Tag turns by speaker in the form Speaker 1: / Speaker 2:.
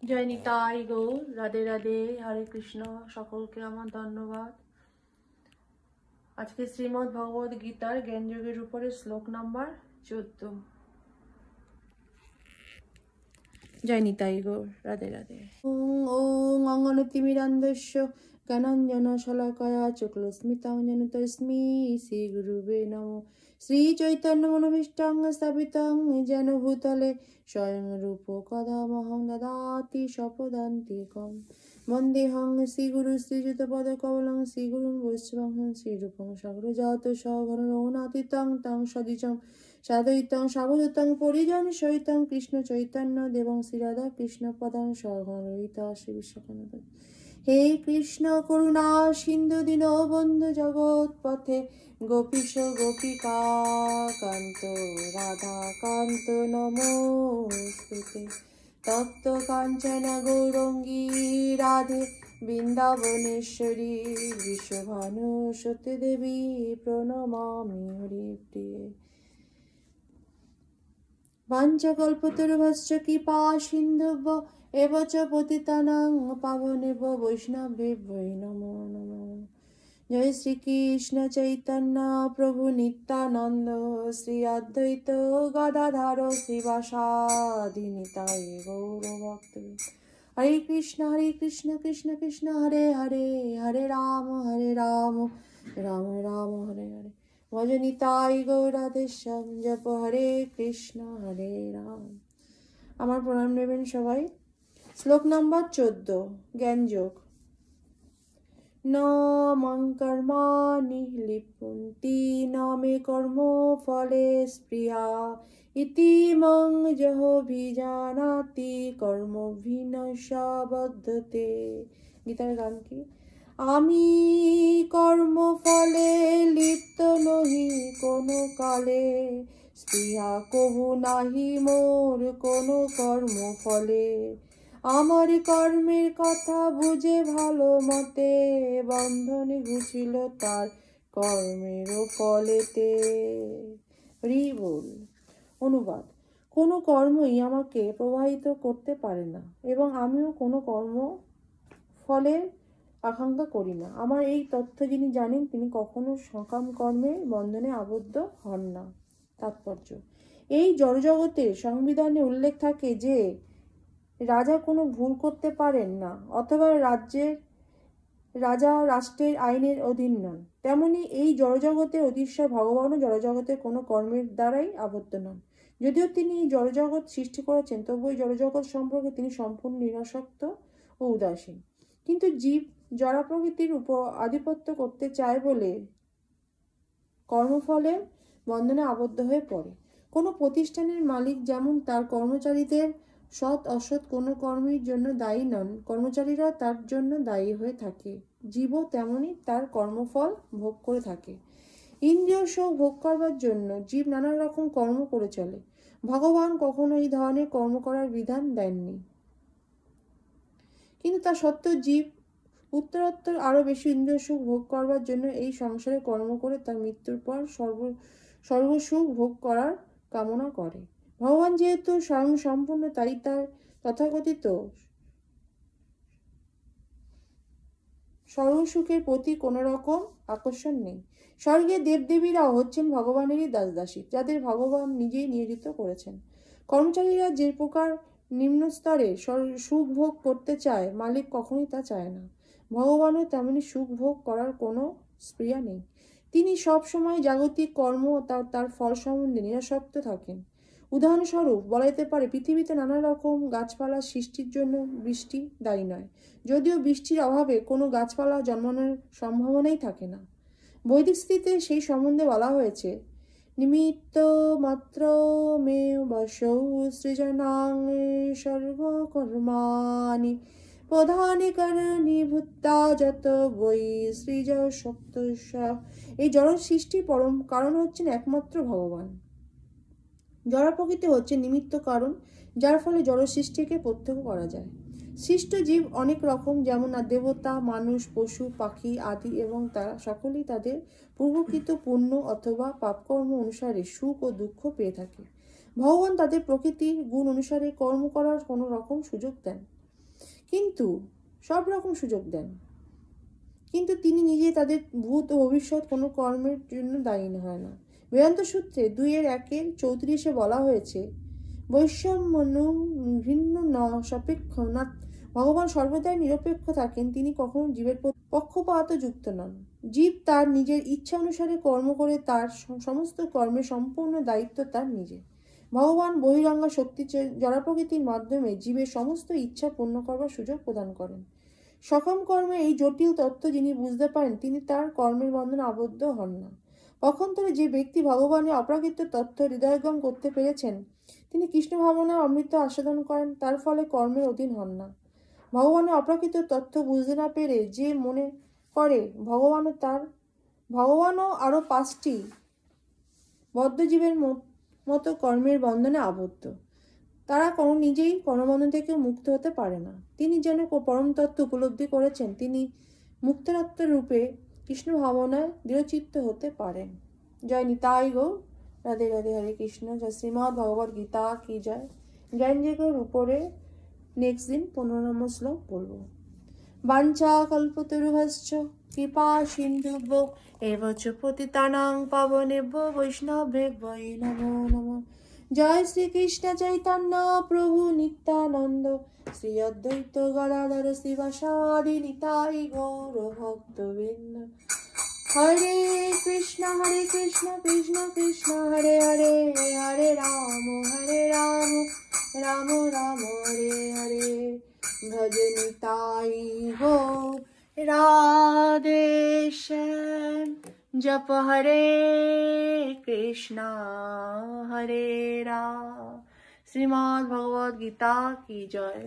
Speaker 1: জয় নিতাই গৌর, রাধে রাধে, হরে কৃষ্ণ। সকলকে আমার ধন্যবাদ। আজকে শ্রীমদ্ ভগবদ গীতার জ্ঞানযোগের উপরে শ্লোক নাম্বার 14। জয় নিতাই গৌর, রাধে রাধে। ওং অঙ্গনতিমিরান্ধস্য জ্ঞানাঞ্জন শলাকয়া চক্রস্মিতাঞ্জন তস্মি শ্রী গুরুবে নমো। শ্রী চৈতন্য মনোভীষ্টং স্থাপিতং যেন ভূতলে স্বয়ং রূপ কদামহং দদাতি স্বপদান্তিকম। বন্দেহং শ্রীগুরু শ্রীযুতপদ কমলং শ্রীগুরুং বৈষ্ণবং শ্রীরূপং সাগরজাত সঘনরঘুনাথিতং তং সদিচং সাদয়িতং সাবধূতং পরিজন সহিতং কৃষ্ণ চৈতন্য দেবং শ্রীরাধা কৃষ্ণ পদাং সহগণললিতা শ্রী বিশ্বকানন্দ। হে কৃষ্ণ করুণা সিন্ধু দীনবন্ধু জগৎপথে গোপীশ গোপিকা কান্ত রাধা কান্ত নমোস্তুতে। তপ্ত কাঞ্চন গৌরঙ্গী রাধে বৃন্দাবনেশ্বরী বিশ্বভানু সত্যি দেবী প্রণমামি হরিপ্রিয়ে। বাঞ্ছাকল্পতরুভশ্চ কৃপা সিন্ধুভ্য এব চ পতিতানাং পাবনেভ্যো বৈষ্ণবেভ্যো নমো নমো। জয় শ্রীকৃষ্ণ চৈতন্য প্রভু নিত্যানন্দ শ্রী অদ্বৈত গদাধর শ্রীবাসাদি নিতাই গৌর ভক্তবৃন্দ। হরে কৃষ্ণ কৃষ্ণ কৃষ্ণ হরে হরে, হরে রাম রাম রাম হরে হরে। ভজ নিতাই গৌরাধেশ্যাম জপ হরে কৃষ্ণ হরে রাম। আমার প্রণাম নেবেন সবাই। শ্লোক নাম্বার 14, জ্ঞানযোগ। ন মং কর্মাণি লিপ্যন্তি ন মে কর্ম ফলে স্পৃহা ইতি মং যহোভিজানাতি কর্মভিনশা বদ্ধতে। গীতার গান কি? আমি কর্মফলে লিপ্ত নহি কোনো কালে, স্পৃহা কভু নাহি মোর কোনো কর্মফলে। আমার কর্মের কথা বুঝে ভালো মতে, বন্ধনে ঘুচিল তার কর্মেরও ফলেতে। হরি বল। অনুবাদ: কোনো কর্মই আমাকে প্রভাবিত করতে পারে না এবং আমিও কোনো কর্ম ফলের আকাঙ্ক্ষা করি না। আমার এই তথ্য যিনি জানেন তিনি কখনো সকাম কর্মের বন্ধনে আবদ্ধ হন না। তাৎপর্য: এই জড়জগতের সংবিধানে উল্লেখ থাকে যে রাজা কোনো ভুল করতে পারেন না অথবা রাজা রাষ্ট্রের আইনের অধীন নন, তেমনি এই জড়জগতের অধীশ্বর ভগবানও জড়জগতের কোনো কর্মের দ্বারাই আবদ্ধ নন। যদিও তিনি এই জড়জগৎ সৃষ্টি করেছেন, তবু এই জড়জগৎ সম্পর্কে তিনি সম্পূর্ণ নিরাসক্ত ও উদাসীন। কিন্তু জীব জড় প্রকৃতির উপর আধিপত্য করতে চায় বলে কর্মফলের বন্ধনে আবদ্ধ হয়ে পড়ে। কোনো প্রতিষ্ঠানের মালিক যেমন তার কর্মচারীদের সৎ অসৎ কোনো কর্মের জন্য দায়ী নন, কর্মচারীরা তার জন্য দায়ী হয়ে থাকে। জীবও তেমনই তার কর্মফল ভোগ করে থাকে। ইন্দ্রিয় সুখ ভোগ করবার জন্য জীব নানা রকম কর্ম করে চলে। ভগবান কখনো এই ধরনের কর্ম করার বিধান দেননি, কিন্তু তা সত্ত্বেও জীব উত্তরোত্তর আরো বেশি ইন্দ্রিয় সুখ ভোগ করবার জন্য এই সংসারে কর্ম করে তার মৃত্যুর পর সর্বসুখ ভোগ করার কামনা করে। ভগবান যেহেতু স্বয়ং সম্পূর্ণ, তাই তার তথাকথিত সর্বসুখের প্রতি কোনো রকম আকর্ষণ নেই। স্বর্গের দেবদেবীরাও হচ্ছেন ভগবানেরই দাসদাসী, যাদের ভগবান নিজেই নিয়োজিত করেছেন। কর্মচারীরা যে প্রকার নিম্ন স্তরে সুখ ভোগ করতে চায়, মালিক কখনোই তা চায় না। ভগবানও তেমনি সুখ ভোগ করার কোনো স্পৃহা নেই। তিনি সব সময় জাগতিক কর্ম তার ফল সম্বন্ধে নিরাসক্ত থাকেন। উদাহরণস্বরূপ বলা যেতে পারে, পৃথিবীতে নানা রকম গাছপালা সৃষ্টির জন্য বৃষ্টি দায়ী নয়, যদিও বৃষ্টির অভাবে কোনো গাছপালা জন্মানোর সম্ভাবনাই থাকে না। বৈদিক স্মৃতিতে সেই সম্বন্ধে বলা হয়েছে, নিমিত্ত মাত্র মে বসৌ সৃজনাং সর্বকর্মাণি প্রধানে কারণী ভূতা যত বৈ সৃজ সপ্তস্য। এই জড় সৃষ্টির পরম কারণ হচ্ছেন একমাত্র ভগবান। জড় প্রকৃতি হচ্ছে নিমিত্ত কারণ, যার ফলে জড় সৃষ্টিকে প্রত্যক্ষ করা যায়। সৃষ্ট জীব অনেক রকম, যেমন দেবতা, মানুষ, পশু, পাখি আদি, এবং তারা সকলেই তাদের পূর্বকৃত পুণ্য অথবা পাপকর্ম অনুসারে সুখ ও দুঃখ পেয়ে থাকে। ভগবান তাদের প্রকৃতির গুণ অনুসারে কর্ম করার কোনো রকম সুযোগ দেন। কিন্তু সব রকম সুযোগ দেন, কিন্তু তিনি নিজে তাদের ভূত ও ভবিষ্যৎ কোনো কর্মের জন্য দায়ী হয় না। বেদান্ত সূত্রে 2:1-34 বলা হয়েছে, বৈষম্যনু ভিন্ন ন সাপেক্ষ না। ভগবান সর্বদাই নিরপেক্ষ থাকেন, তিনি কখনো জীবের পক্ষপাত যুক্ত নন। জীব তার নিজের ইচ্ছা অনুসারে কর্ম করে, তার সমস্ত কর্মের সম্পূর্ণ দায়িত্ব তার নিজের। ভগবান বহিরঙ্গা শক্তি জড়প্রকৃতির মাধ্যমে জীবের সমস্ত ইচ্ছা পূর্ণ করবার সুযোগ প্রদান করেন। সকাম কর্মে এই জটিল তত্ত্ব যিনি বুঝতে পারেন, তিনি তার কর্মের বন্ধনে আবদ্ধ হন না। পক্ষান্তরে যে ব্যক্তি ভগবানের অপ্রাকৃত তত্ত্ব হৃদয়ঙ্গম করতে পেরেছেন, তিনি কৃষ্ণ ভাবনার অমৃত আস্বাদন করেন, তার ফলে কর্মের অধীন হন না। ভগবানের অপ্রাকৃত তত্ত্ব বুঝতে না পেরে যে মনে করে ভগবানও আরও 5টি বদ্ধজীবের মতো কর্মের বন্ধনে আবদ্ধ, তারা নিজেই কর্মবন্ধন থেকে মুক্ত হতে পারে না। তিনি যেন পরম তত্ত্ব উপলব্ধি করেছেন, তিনি মুক্তাত্মার রূপে কৃষ্ণ ভাবনায় দৃঢ়চিত্ত হতে পারেন। জয় নিতাই গৌর, রাধে রাধে, হরে কৃষ্ণ। জয় শ্রীমদ্ ভগবদ গীতা কি জয়। জ্ঞানযোগের উপরে নেক্সট দিন 15 নম্বর শ্লোক বলবো। বাঞ্ছা কল্পতরুভশ্চ কৃপা সিন্ধুভ্যো এব চ পতিতানাং পাবনেভ্যো বৈষ্ণবেভ্যো নমো নমঃ। জয় শ্রীকৃষ্ণ চৈতন্য প্রভু নিত্যানন্দ, শ্রী অদ্বৈত গদাধর শিবাসাদি নিতাই গৌর ভক্তবৃন্দ। হরে কৃষ্ণ কৃষ্ণ কৃষ্ণ হরে হরে, হরে রাম রাম রাম হরে হরে। ভজ নিতাই গৌর রাধে শ্যাম। जप हरे कृष्णा हरे राम। श्रीमद् भगवद गीता की जय।